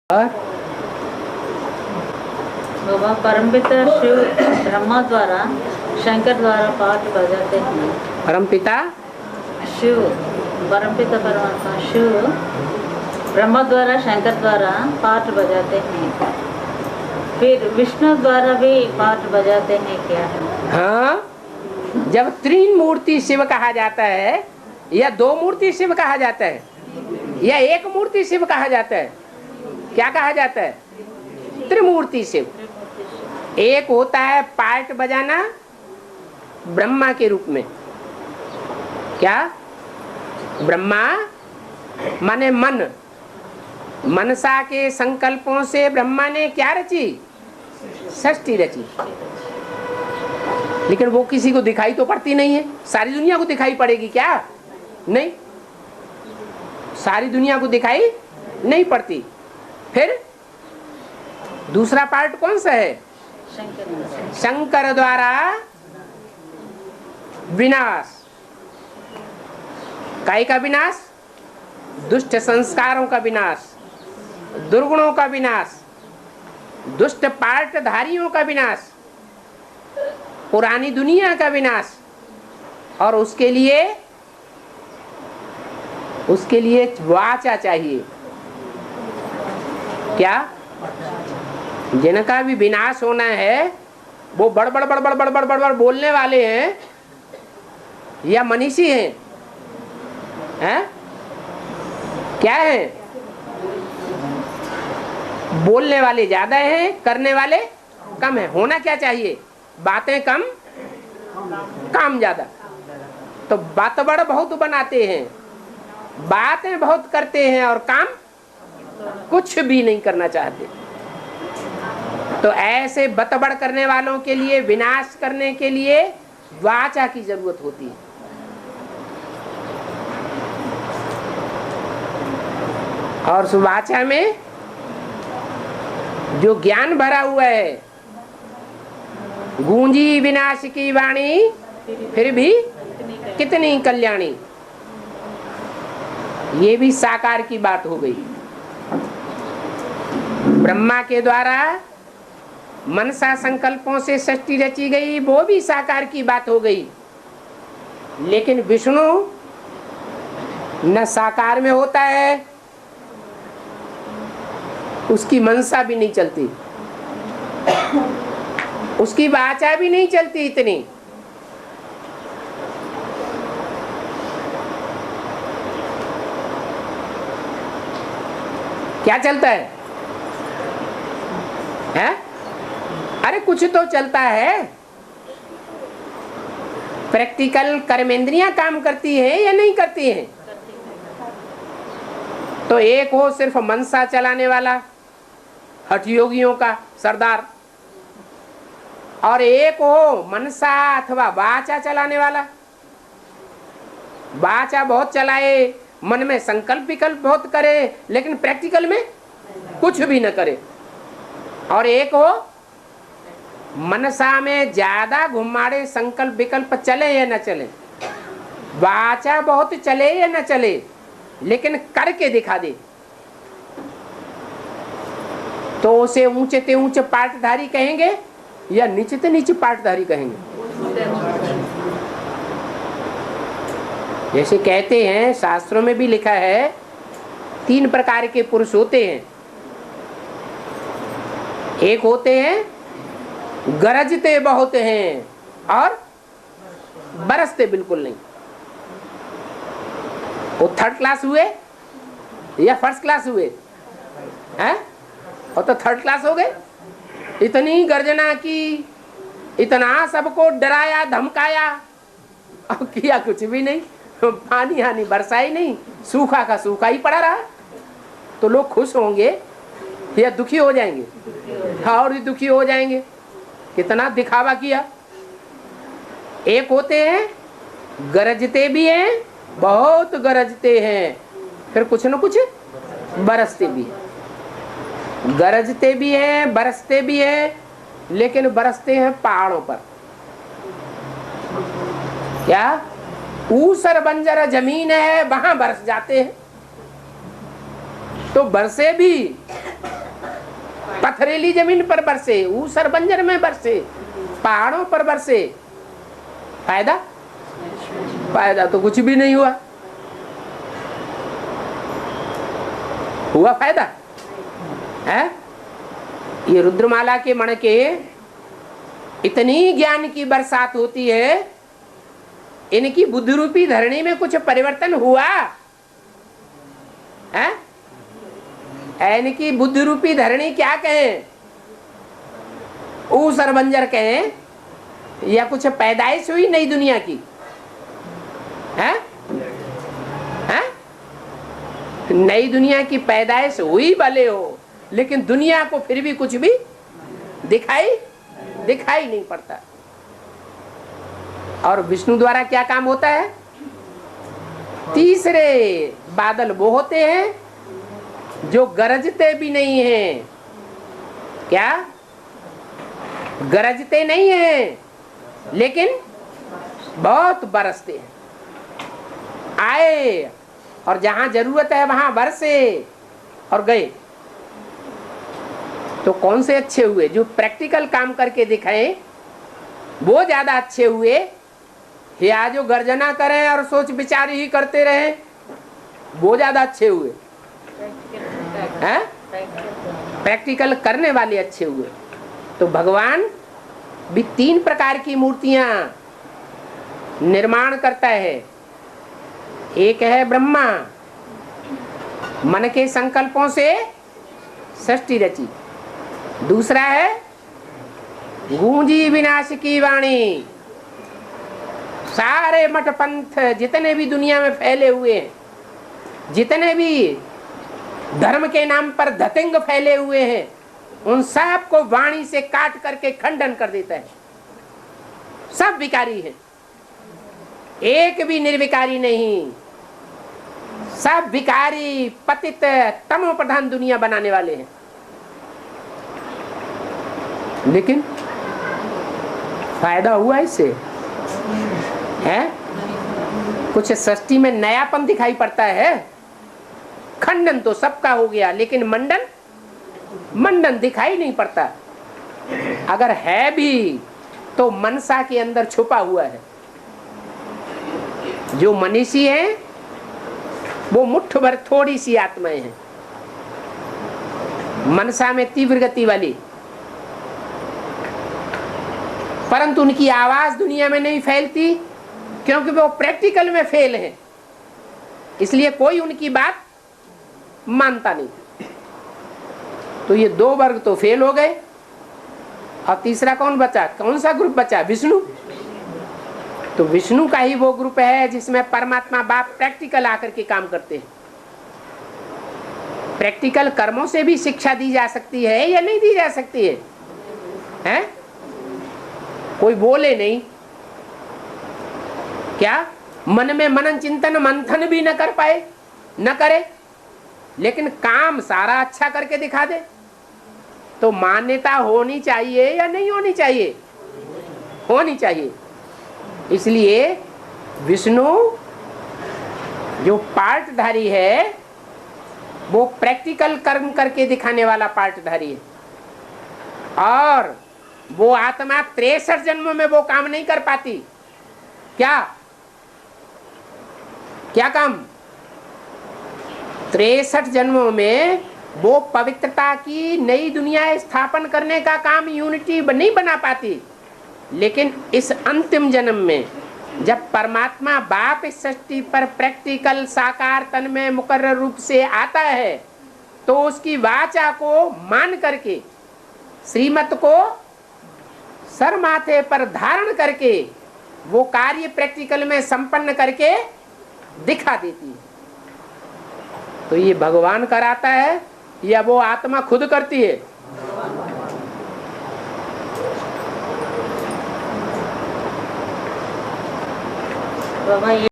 बाबा परमपिता शिव ब्रह्मा द्वारा शंकर द्वारा पाठ बजाते हैं। परमपिता शिव परमपिता परमात्मा शिव ब्रह्मा द्वारा शंकर द्वारा पाठ बजाते हैं, फिर विष्णु द्वारा भी पाठ बजाते हैं क्या है? हाँ, जब तीन मूर्ति शिव कहा जाता है या दो मूर्ति शिव कहा जाता है या एक मूर्ति शिव कहा जाता है, क्या कहा जाता है? त्रिमूर्ति शिव। एक होता है पाठ बजाना ब्रह्मा के रूप में। क्या? ब्रह्मा माने मन, मनसा के संकल्पों से ब्रह्मा ने क्या रची? सृष्टि रची। लेकिन वो किसी को दिखाई तो पड़ती नहीं है। सारी दुनिया को दिखाई पड़ेगी क्या? नहीं, सारी दुनिया को दिखाई नहीं पड़ती। फिर दूसरा पार्ट कौन सा है? शंकर द्वारा विनाश। काय का विनाश? दुष्ट संस्कारों का विनाश, दुर्गुणों का विनाश, दुष्ट पार्टधारियों का विनाश, पुरानी दुनिया का विनाश। और उसके लिए वाचा चाहिए। क्या? जिनका भी विनाश होना है वो बड़बड़ बड़बड़ बड़बड़ बड़बड़ बोलने वाले हैं या मनीषी हैं? हैं? क्या है? बोलने वाले ज्यादा हैं, करने वाले कम है। होना क्या चाहिए? बातें कम, काम ज्यादा। तो बात बड़ बहुत बनाते हैं, बातें बहुत करते हैं और काम कुछ भी नहीं करना चाहते। तो ऐसे बतबड़ करने वालों के लिए, विनाश करने के लिए वाचा की जरूरत होती है। और उस वाचा में जो ज्ञान भरा हुआ है, गूंजी विनाश की वाणी फिर भी कितनी कल्याणी, ये भी साकार की बात हो गई। ब्रह्मा के द्वारा मनसा संकल्पों से सृष्टि रची गई, वो भी साकार की बात हो गई। लेकिन विष्णु न साकार में होता है, उसकी मनसा भी नहीं चलती, उसकी वाचा भी नहीं चलती इतनी। क्या चलता है? हैं? अरे कुछ तो चलता है। प्रैक्टिकल कर्मेंद्रियां काम करती है या नहीं करती हैं? तो एक हो सिर्फ मनसा चलाने वाला, हठ योगियों का सरदार, और एक हो मनसा अथवा वाचा चलाने वाला। वाचा बहुत चलाए, मन में संकल्प विकल्प बहुत करे, लेकिन प्रैक्टिकल में कुछ भी न करे। और एक हो मनसा में ज्यादा घुमाड़े, संकल्प विकल्प चले या न चले, वाचा बहुत चले या न चले, लेकिन करके दिखा दे, तो उसे ऊंचे ते ऊंचे पाठधारी कहेंगे या नीचे ते नीचे पाठधारी कहेंगे? जैसे कहते हैं, शास्त्रों में भी लिखा है, 3 प्रकार के पुरुष होते हैं। एक होते हैं गरजते बहुत हैं और बरसते बिल्कुल नहीं। वो थर्ड क्लास हुए या फर्स्ट क्लास हुए? हैं? और तो थर्ड क्लास हो गए। इतनी गर्जना की, इतना सबको डराया धमकाया और किया कुछ भी नहीं। पानी हानि बरसा ही नहीं, सूखा का सूखा ही पड़ा रहा। तो लोग खुश होंगे या दुखी हो जाएंगे? और भी दुखी हो जाएंगे। कितना दिखावा किया। एक होते हैं गरजते भी हैं, बहुत गरजते हैं, फिर कुछ न कुछ बरसते भी हैं। गरजते भी हैं, बरसते भी हैं, लेकिन बरसते हैं पहाड़ों पर। क्या? ऊसर बंजर जमीन है, वहां बरस जाते हैं। तो बरसे भी रेतीली जमीन पर बरसे, ऊसर बंजर में बरसे, पहाड़ों पर बरसे, फायदा? फायदा तो कुछ भी नहीं हुआ। हुआ फायदा है? ये रुद्रमाला के मण के इतनी ज्ञान की बरसात होती है, इनकी बुद्धि रूपी धरणी में कुछ परिवर्तन हुआ है? इनकी बुद्धि रूपी धरणी क्या कहें, ऊसर बंजर कहें, या कुछ पैदाइश हुई नई दुनिया की है? है? नई दुनिया की पैदाइश हुई भले हो, लेकिन दुनिया को फिर भी कुछ भी दिखाई नहीं पड़ता। और विष्णु द्वारा क्या काम होता है? तीसरे बादल वो होते हैं जो गरजते भी नहीं हैं। क्या? गरजते नहीं हैं, लेकिन बहुत बरसते हैं। आए और जहां जरूरत है वहां बरसे और गए। तो कौन से अच्छे हुए? जो प्रैक्टिकल काम करके दिखाएं वो ज्यादा अच्छे हुए, या जो गर्जना करें और सोच विचार ही करते रहे वो ज्यादा अच्छे हुए? हैं? प्रैक्टिकल करने वाले अच्छे हुए। तो भगवान भी 3 प्रकार की मूर्तियां निर्माण करता है। एक है ब्रह्मा, मन के संकल्पों से सृष्टि रची। दूसरा है गूंजी विनाश की वाणी, सारे मठ पंथ जितने भी दुनिया में फैले हुए हैं, जितने भी धर्म के नाम पर धतिंग फैले हुए हैं, उन सब को वाणी से काट करके खंडन कर देता है। सब विकारी हैं, एक भी निर्विकारी नहीं। सब विकारी, पतित, तमो प्रधान दुनिया बनाने वाले हैं। लेकिन फायदा हुआ इससे है? कुछ सृष्टि में नयापन दिखाई पड़ता है? खंडन तो सबका हो गया, लेकिन मंडन दिखाई नहीं पड़ता। अगर है भी तो मनसा के अंदर छुपा हुआ है। जो मनीषी है वो मुट्ठ भर थोड़ी सी आत्माएं हैं, मनसा में तीव्र गति वाली, परंतु उनकी आवाज दुनिया में नहीं फैलती, क्योंकि वो प्रैक्टिकल में फेल है। इसलिए कोई उनकी बात मानता नहीं। तो ये 2 वर्ग तो फेल हो गए। और तीसरा कौन बचा? कौन सा ग्रुप बचा? विष्णु। तो विष्णु का ही वो ग्रुप है जिसमें परमात्मा बाप प्रैक्टिकल आकर के काम करते हैं। प्रैक्टिकल कर्मों से भी शिक्षा दी जा सकती है या नहीं दी जा सकती है? हैं? कोई बोले नहीं क्या? मन में मनन चिंतन मंथन भी न कर पाए, न करे, लेकिन काम सारा अच्छा करके दिखा दे, तो मान्यता होनी चाहिए या नहीं होनी चाहिए? होनी चाहिए। इसलिए विष्णु जो पार्टधारी है वो प्रैक्टिकल कर्म करके दिखाने वाला पार्टधारी है। और वो आत्मा 63 जन्मों में वो काम नहीं कर पाती। क्या क्या काम? 63 जन्मों में वो पवित्रता की नई दुनिया स्थापन करने का काम यूनिटी नहीं बना पाती। लेकिन इस अंतिम जन्म में जब परमात्मा बाप इस सृष्टि पर प्रैक्टिकल साकार तन में मुकर्रर रूप से आता है, तो उसकी वाचा को मान करके, श्रीमत को सर माथे पर धारण करके वो कार्य प्रैक्टिकल में संपन्न करके दिखा देती है। तो ये भगवान कराता है या वो आत्मा खुद करती है? बाबा